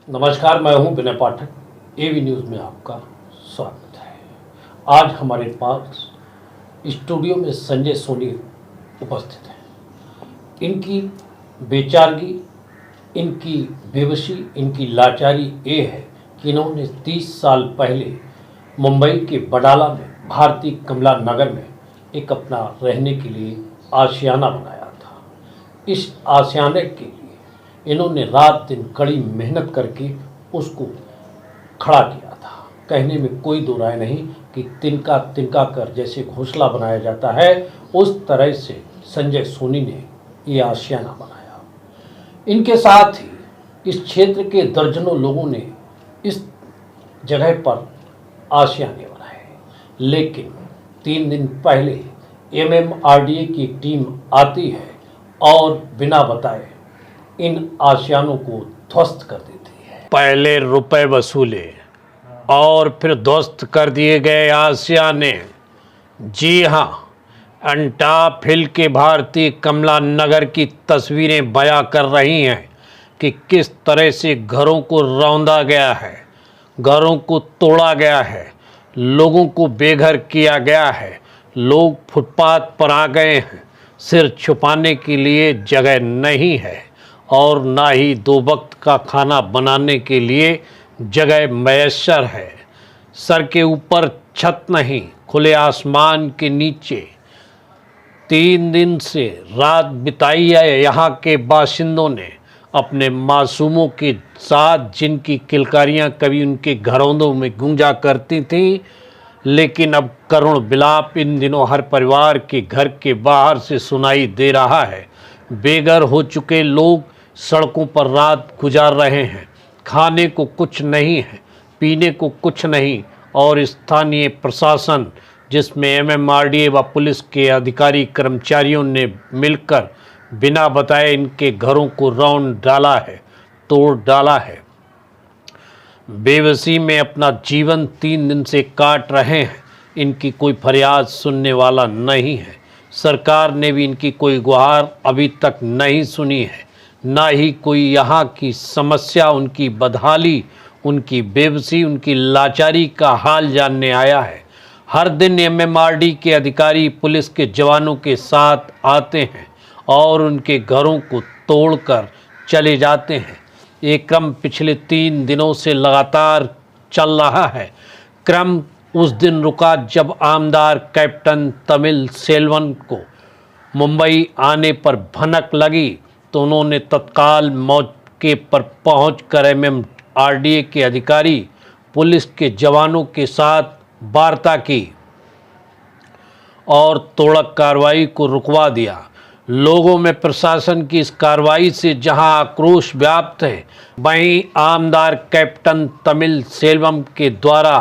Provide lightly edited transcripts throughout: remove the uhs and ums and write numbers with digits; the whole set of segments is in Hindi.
नमस्कार, मैं हूं विनय पाठक। एवी न्यूज़ में आपका स्वागत है। आज हमारे पास स्टूडियो में संजय सोनी उपस्थित हैं। इनकी बेचारगी, इनकी बेबसी, इनकी लाचारी ये है कि इन्होंने 30 साल पहले मुंबई के बडाला में भारतीय कमला नगर में एक अपना रहने के लिए आशियाना बनाया था। इस आशियाने के लिए इन्होंने रात दिन कड़ी मेहनत करके उसको खड़ा किया था। कहने में कोई दो राय नहीं कि तिनका तिनका कर जैसे घोंसला बनाया जाता है, उस तरह से संजय सोनी ने ये आशियाना बनाया। इनके साथ ही इस क्षेत्र के दर्जनों लोगों ने इस जगह पर आशियाने बनाए, लेकिन 3 दिन पहले MMRDA की एक टीम आती है और बिना बताए इन आशियानों को ध्वस्त कर देती है। पहले रुपए वसूले और फिर ध्वस्त कर दिए गए आशियाने। जी हाँ, अनटाप हिल के भारतीय कमला नगर की तस्वीरें बयां कर रही हैं कि किस तरह से घरों को रौंदा गया है, घरों को तोड़ा गया है, लोगों को बेघर किया गया है। लोग फुटपाथ पर आ गए हैं। सिर छुपाने के लिए जगह नहीं है और ना ही 2 वक्त का खाना बनाने के लिए जगह मैसर है। सर के ऊपर छत नहीं, खुले आसमान के नीचे 3 दिन से रात बिताई है यहाँ के बाशिंदों ने अपने मासूमों के साथ, जिनकी किलकारियाँ कभी उनके घरोंदों में गूंजा करती थीं, लेकिन अब करुण विलाप इन दिनों हर परिवार के घर के बाहर से सुनाई दे रहा है। बेघर हो चुके लोग सड़कों पर रात गुजार रहे हैं। खाने को कुछ नहीं है, पीने को कुछ नहीं, और स्थानीय प्रशासन, जिसमें MMRDA व पुलिस के अधिकारी कर्मचारियों ने मिलकर बिना बताए इनके घरों को रौंद डाला है, तोड़ डाला है। बेबसी में अपना जीवन 3 दिन से काट रहे हैं। इनकी कोई फरियाद सुनने वाला नहीं है। सरकार ने भी इनकी कोई गुहार अभी तक नहीं सुनी है, ना ही कोई यहाँ की समस्या, उनकी बदहाली, उनकी बेबसी, उनकी लाचारी का हाल जानने आया है। हर दिन MMRD के अधिकारी पुलिस के जवानों के साथ आते हैं और उनके घरों को तोड़कर चले जाते हैं। ये क्रम पिछले 3 दिनों से लगातार चल रहा है। क्रम उस दिन रुका जब आमदार कैप्टन तमिल सेल्वन को मुंबई आने पर भनक लगी तो उन्होंने तत्काल मौके पर पहुंचकर MMRDA के अधिकारी, पुलिस के जवानों के साथ वार्ता की और तोड़क कार्रवाई को रुकवा दिया। लोगों में प्रशासन की इस कार्रवाई से जहां आक्रोश व्याप्त है, वहीं आमदार कैप्टन तमिल सेल्वम के द्वारा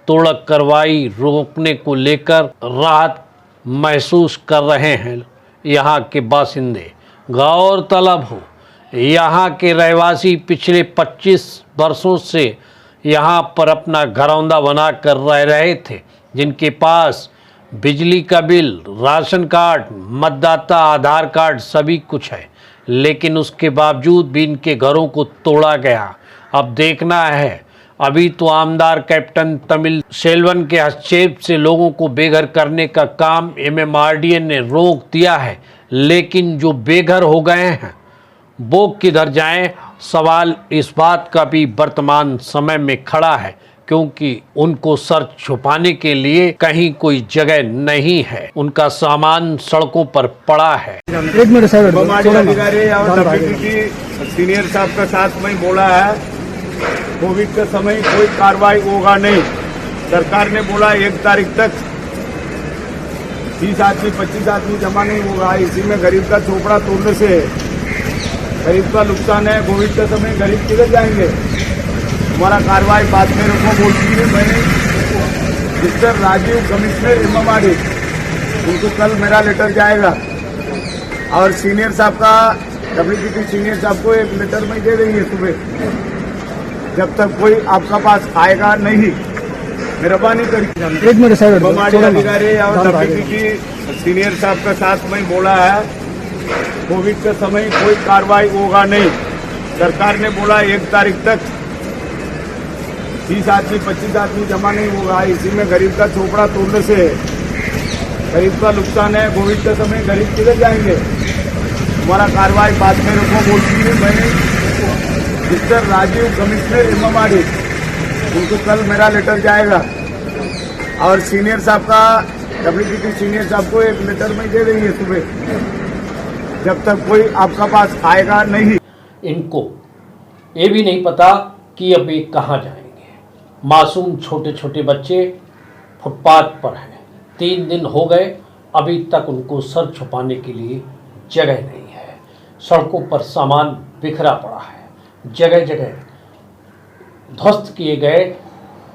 तोड़क कार्रवाई रोकने को लेकर राहत महसूस कर रहे हैं यहाँ के बासिंदे। गौरतलब हो, यहाँ के रहवासी पिछले 25 वर्षों से यहाँ पर अपना घरौंदा बना कर रह रहे थे, जिनके पास बिजली का बिल, राशन कार्ड, मतदाता आधार कार्ड सभी कुछ है, लेकिन उसके बावजूद भी इनके घरों को तोड़ा गया। अब देखना है, अभी तो आमदार कैप्टन तमिल सेल्वन के हस्तक्षेप से लोगों को बेघर करने का काम MMRDA ने रोक दिया है, लेकिन जो बेघर हो गए हैं वो किधर जाएं? सवाल इस बात का भी वर्तमान समय में खड़ा है, क्योंकि उनको सर छुपाने के लिए कहीं कोई जगह नहीं है। उनका सामान सड़कों पर पड़ा है। अधिकारी और सीनियर साहब का साथ में बोला है, कोविड के समय कोई कार्रवाई होगा नहीं। सरकार ने बोला 1 तारीख तक 30 आदमी 25 आदमी जमा नहीं होगा। इसी में गरीब का झोपड़ा तोड़ने से गरीब का नुकसान है। कोविड के समय गरीब किधर जाएंगे? हमारा कार्रवाई बाद में रोको बोलती है। मैंने मिस्टर राजीव कमिश्नर MMRDA, उनको कल मेरा लेटर जाएगा और सीनियर साहब का WDP सीनियर साहब को एक लेटर में दे देंगे सुबह। जब तक कोई आपका पास आएगा नहीं, मेहरबानी करके अधिकारी और WDP सीनियर साहब का साथ में बोला है, कोविड के समय कोई कार्रवाई होगा नहीं। सरकार ने बोला 1 तारीख तक 30 आदमी 25 आदमी जमा नहीं होगा। इसी में गरीब का झोपड़ा तोड़ने से गरीब का नुकसान है। कोविड के समय गरीब किधर जाएंगे? हमारा कार्रवाई बाद में रुको बोलती है। मैंने मिस्टर राजीव कमिश्नर एमएमआरडी उनको कल मेरा लेटर जाएगा और सीनियर साहब का डब्ल्यूपीटी सीनियर साहब को एक लेटर में दे देंगे सुबह, जब तक कोई आपका पास आएगा नहीं। इनको ये भी नहीं पता कि अब ये कहाँ जाएंगे। मासूम छोटे छोटे बच्चे फुटपाथ पर हैं। 3 दिन हो गए, अभी तक उनको सर छुपाने के लिए जगह नहीं है। सड़कों पर सामान बिखरा पड़ा है। जगह जगह ध्वस्त किए गए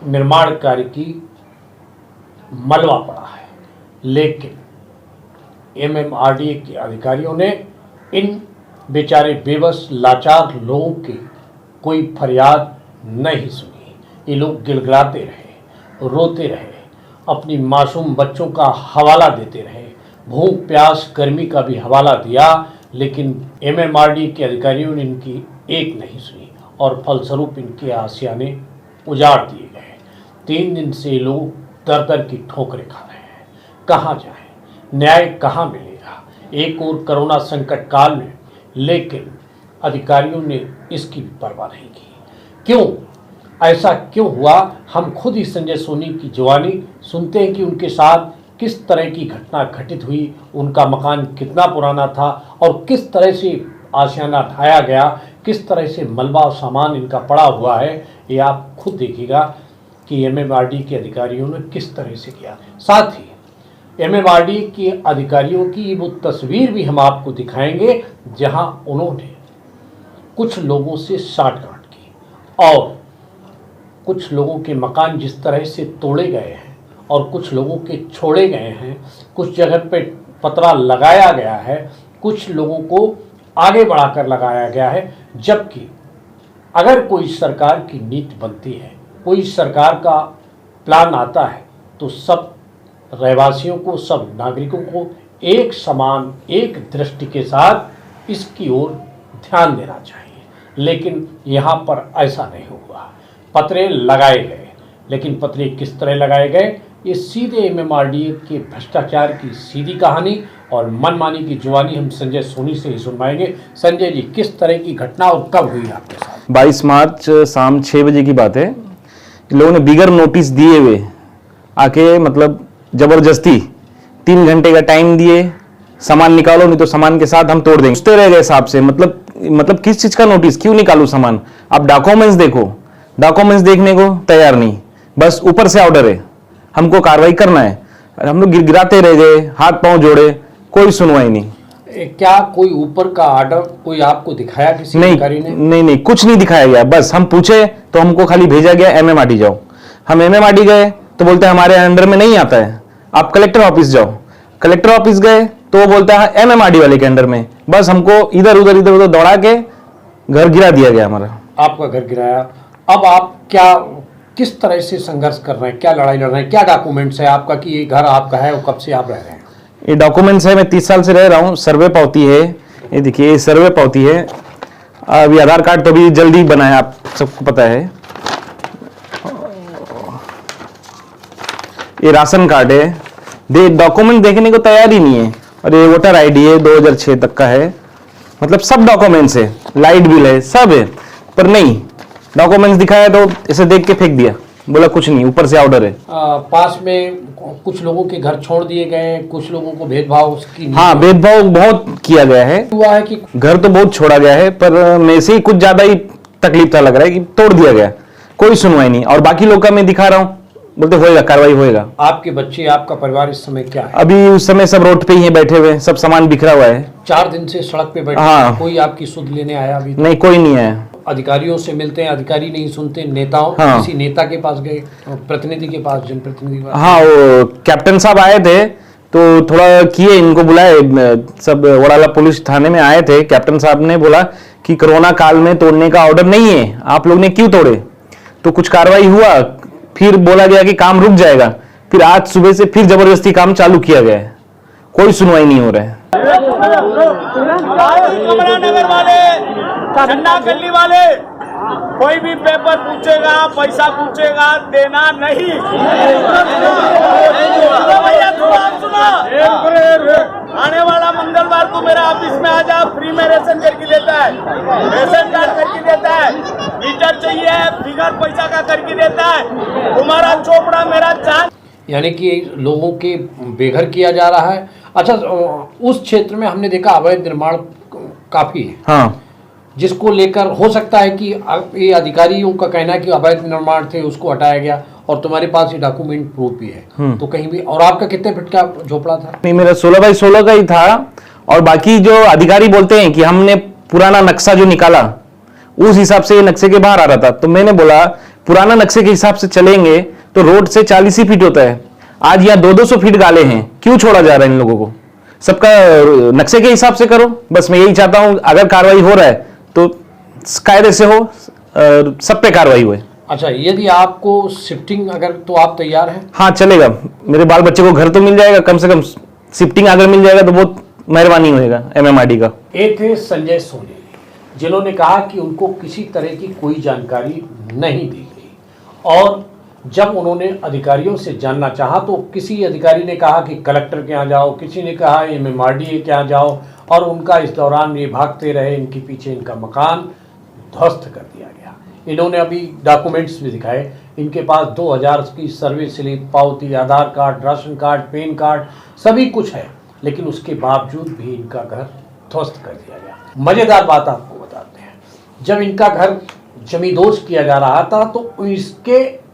निर्माण कार्य की मलबा पड़ा है। लेकिन एमएमआरडीए के अधिकारियों ने इन बेचारे बेबस लाचार लोगों की कोई फरियाद नहीं सुनी। ये लोग गिड़गिड़ाते रहे, रोते रहे, अपनी मासूम बच्चों का हवाला देते रहे, भूख प्यास गर्मी का भी हवाला दिया, लेकिन एमएमआरडीए के अधिकारियों ने इनकी एक नहीं सुनी और फलस्वरूप इनके आशियाने उजाड़ दिए गए। 3 दिन से लोग दर दर की ठोकरें खा रहे हैं। कहाँ जाएं? न्याय कहाँ मिलेगा? एक और कोरोना संकट काल में, लेकिन अधिकारियों ने इसकी भी परवाह नहीं की। क्यों ऐसा क्यों हुआ? हम खुद ही संजय सोनी की जुबानी सुनते हैं कि उनके साथ किस तरह की घटना घटित हुई, उनका मकान कितना पुराना था और किस तरह से आशियाना ढाया गया, किस तरह से मलबा और सामान इनका पड़ा हुआ है। ये आप खुद देखिएगा कि एमएमआरडी के अधिकारियों ने किस तरह से किया। साथ ही एमएमआरडी के अधिकारियों की वो तस्वीर भी हम आपको दिखाएंगे जहां उन्होंने कुछ लोगों से साठगांठ की और कुछ लोगों के मकान जिस तरह से तोड़े गए हैं और कुछ लोगों के छोड़े गए हैं, कुछ जगह पे पतरा लगाया गया है, कुछ लोगों को आगे बढ़ाकर लगाया गया है। जबकि अगर कोई सरकार की नीति बनती है, कोई सरकार का प्लान आता है, तो सब रहवासियों को, सब नागरिकों को एक समान, एक दृष्टि के साथ इसकी ओर ध्यान देना चाहिए। लेकिन यहाँ पर ऐसा नहीं हुआ। पतरे लगाए गए, लेकिन पतरे किस तरह लगाए गए, ये सीधे एमएमआरडीए के भ्रष्टाचार की सीधी कहानी और मनमानी की जुबानी हम संजय सोनी से ही सुनवाएंगे। संजय जी, किस तरह की घटना और कब हुई आपके साथ? 22 मार्च शाम 6 बजे की बात है। लोगों ने बिगर नोटिस दिए हुए आके, मतलब जबरदस्ती 3 घंटे का टाइम दिए, सामान निकालो नहीं तो सामान के साथ हम तोड़ देंगे। पूछते रह गए साहब से, मतलब किस चीज का नोटिस, क्यों निकालू सामान, आप डॉक्यूमेंट्स देखो। डॉक्यूमेंट्स देखने को तैयार नहीं, बस ऊपर से ऑर्डर है, हमको कार्रवाई करना है। हम लोग गिड़गिड़ाते रह गए, हाथ पांव जोड़े, कोई सुनवाई नहीं। क्या कोई ऊपर का ऑर्डर कोई आपको दिखाया किसी अधिकारी ने? नहीं, कुछ नहीं दिखाया गया। बस हम पूछे तो हमको खाली भेजा गया एमएमआरडी जाओ। हम एमएमआरडी गए तो बोलते हैं हमारे अंडर में नहीं आता है, आप कलेक्टर ऑफिस जाओ। कलेक्टर ऑफिस गए तो वो बोलता है एमएमआरडी वाले के अंडर में। बस हमको इधर उधर दौड़ा के घर गिरा दिया गया हमारा। आपका घर गिराया। अब आप किस तरह से संघर्ष कर रहे हैं, क्या लड़ाई लड़ रहे हैं, क्या डॉक्यूमेंट्स है आपका कि ये घर आपका है और कब से आप रह रहे हैं? ये डॉक्यूमेंट्स है, मैं 30 साल से रह रहा हूँ। सर्वे पावती है, ये देखिए, ये सर्वे पावती है। अभी आधार कार्ड तो अभी जल्दी बना है, आप सबको पता है। ये राशन कार्ड है। डॉक्यूमेंट देखने को तैयार ही नहीं है। और ये वोटर आईडी है, 2006 तक का है। मतलब सब डॉक्यूमेंट्स है, लाइट बिल है, सब है, पर नहीं, डॉक्यूमेंट्स दिखाया तो इसे देख के फेंक दिया, बोला कुछ नहीं, ऊपर से ऑर्डर है। पास में कुछ लोगों के घर छोड़ दिए गए, कुछ लोगों को भेदभाव की, हाँ, भेदभाव बहुत किया गया है। हुआ है कि घर तो बहुत छोड़ा गया है, पर में से ही कुछ ज्यादा ही तकलीफ था, लग रहा है कि तोड़ दिया गया, कोई सुनवाई नहीं। और बाकी लोग का मैं दिखा रहा हूँ, बोलते होएगा, कार्रवाई होएगा। आपके बच्चे, आपका परिवार इस समय क्या है? अभी उस समय सब रोड पे ही है, बैठे हुए, सब सामान बिखरा हुआ है। 4 दिन से सड़क पे बैठे। हाँ। कोई आपकी सुध लेने आया अभी? नहीं, कोई नहीं आया। अधिकारियों से मिलते हैं, अधिकारी नहीं सुनते, नेताओं, हाँ। किसी नेता के पास गए, प्रतिनिधि के पास, जनप्रतिनिधि के पास? हाँ, वो कैप्टन साहब आए थे तो थोड़ा किए, इनको बुलाए, सब वड़ाला पुलिस थाने में आए थे। कैप्टन साहब ने बोला कि कोरोना काल में तोड़ने का ऑर्डर नहीं है, आप लोग ने क्यों तोड़े? तो कुछ कार्रवाई हुआ, फिर बोला गया कि काम रुक जाएगा। फिर आज सुबह से फिर जबरदस्ती काम चालू किया गया है, कोई सुनवाई नहीं हो रहा है। चन्ना गली वाले कोई भी पेपर पूछेगा, पैसा पूछेगा, देना नहीं। सुनो भैया, सुनो। आने वाला मंगलवार को मेरा ऑफिस में आ जा, फ्री में रेशन करके देता है, रेशन कार्ड करके देता है, मीटर चाहिए बिगर पैसा का करके देता है। तुम्हारा चोपड़ा मेरा जान। यानी कि लोगों के बेघर किया जा रहा है। अच्छा, उस क्षेत्र में हमने देखा अवैध निर्माण काफ़ी है, हाँ, जिसको लेकर हो सकता है कि ये अधिकारियों का कहना है कि अवैध निर्माण थे, उसको हटाया गया और तुम्हारे पास ये डॉक्यूमेंट प्रूफ भी है, तो कहीं भी। और आपका कितने फीट का झोपड़ा था? नहीं, मेरा 16 बाई 16 का ही था। और बाकी जो अधिकारी बोलते हैं कि हमने पुराना नक्शा जो निकाला उस हिसाब से ये नक्शे के बाहर आ रहा था, तो मैंने बोला पुराना नक्शे के हिसाब से चलेंगे तो रोड से 40 ही फीट होता है, आज यहाँ 200 फीट गाले हैं, क्यों छोड़ा जा रहा है इन लोगों को? सबका नक्शे के हिसाब से करो, बस मैं यही चाहता हूं। अगर कार्रवाई हो रहा है तो कायदे से हो, सब पे कार्रवाई हुए। अच्छा, यदि आपको शिफ्टिंग अगर, तो आप तैयार हैं? हाँ, चलेगा। मेरे बाल बच्चे को घर तो मिल जाएगा, कम से कम शिफ्टिंग अगर मिल जाएगा तो बहुत मेहरबानी होएगा MMRD का। एक थे संजय सोनी, जिन्होंने कहा कि उनको किसी तरह की कोई जानकारी नहीं दी गई, और जब उन्होंने अधिकारियों से जानना चाहा तो किसी अधिकारी ने कहा कि कलेक्टर के यहाँ जाओ, किसी ने कहा MMRD के यहाँ जाओ, और उनका इस दौरान ये भागते रहे, इनके पीछे इनका मकान ध्वस्त कर दिया गया। इन्होंने अभी डॉक्यूमेंट्स भी दिखाए, इनके पास 2000 की सर्विस स्लिप, पावती, Aadhaar card, ration card, PAN card, सभी कुछ है, लेकिन उसके बावजूद भी इनका घर ध्वस्त कर दिया गया। मज़ेदार बात आपको बताते हैं, जब इनका घर जमींदोज किया जा रहा था तो इसके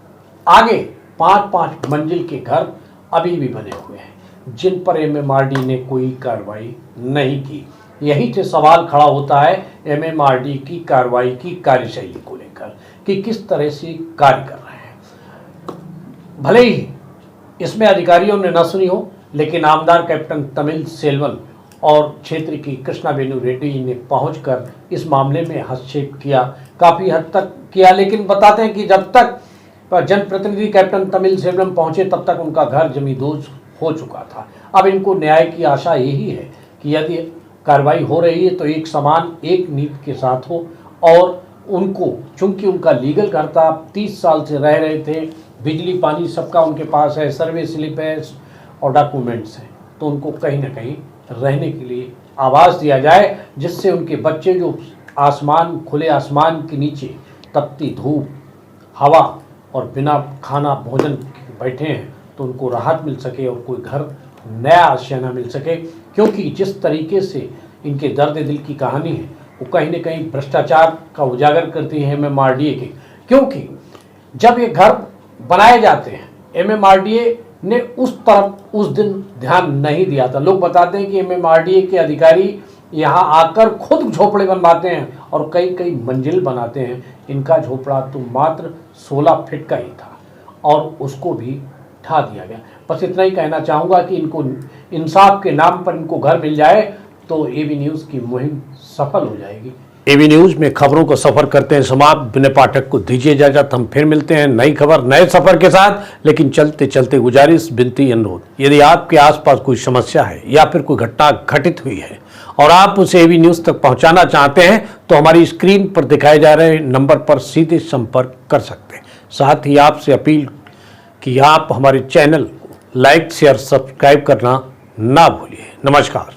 आगे 5-5 मंजिल के घर अभी भी बने हुए हैं, जिन पर MMRD ने कोई कार्रवाई नहीं की। यही से सवाल खड़ा होता है MMRD की कार्रवाई की कार्यशैली को लेकर कि किस तरह से कार्य कर रहे हैं। भले ही इसमें अधिकारियों ने न सुनी हो, लेकिन आमदार कैप्टन तमिल सेल्वन और क्षेत्र की कृष्णा बेनू रेड्डी ने पहुंचकर इस मामले में हस्तक्षेप किया, काफ़ी हद तक किया, लेकिन बताते हैं कि जब तक जनप्रतिनिधि कैप्टन तमिल सेल्वम पहुंचे तब तक उनका घर जमींदोज हो चुका था। अब इनको न्याय की आशा यही है कि यदि कार्रवाई हो रही है तो एक समान, एक नीति के साथ हो, और उनको, चूंकि उनका लीगल घर था, 30 साल से रह रहे थे, बिजली पानी सबका उनके पास है, सर्वे स्लिप है और डॉक्यूमेंट्स हैं, तो उनको कहीं ना कहीं रहने के लिए आवाज़ दिया जाए, जिससे उनके बच्चे जो आसमान, खुले आसमान के नीचे तपती धूप, हवा और बिना खाना भोजन बैठे हैं, तो उनको राहत मिल सके और कोई घर, नया आशियाना मिल सके। क्योंकि जिस तरीके से इनके दर्द दिल की कहानी है वो कहीं न कहीं भ्रष्टाचार का उजागर करती है MMRD के। क्योंकि जब ये घर बनाए जाते हैं MMRD ने उस तरफ उस दिन ध्यान नहीं दिया था। लोग बताते हैं कि MMRD के अधिकारी यहाँ आकर खुद झोपड़े बनवाते हैं और कई कई मंजिल बनाते हैं। इनका झोपड़ा तो मात्र 16 फीट का ही था और उसको भी ढा दिया गया। बस इतना ही कहना चाहूँगा कि इनको इंसाफ के नाम पर इनको घर मिल जाए तो AV न्यूज़ की मुहिम सफल हो जाएगी। AV न्यूज़ में खबरों को सफ़र करते हैं समाप्त। बिना पाठक को दीजिए इजाज़त, हम फिर मिलते हैं नई खबर नए सफ़र के साथ। लेकिन चलते चलते गुजारिश, विनती, अनुरोध, यदि आपके आसपास कोई समस्या है या फिर कोई घटना घटित हुई है और आप उसे AV न्यूज़ तक पहुंचाना चाहते हैं तो हमारी स्क्रीन पर दिखाए जा रहे नंबर पर सीधे संपर्क कर सकते हैं। साथ ही आपसे अपील कि आप हमारे चैनल को लाइक, शेयर, सब्सक्राइब करना ना भूलिए। नमस्कार।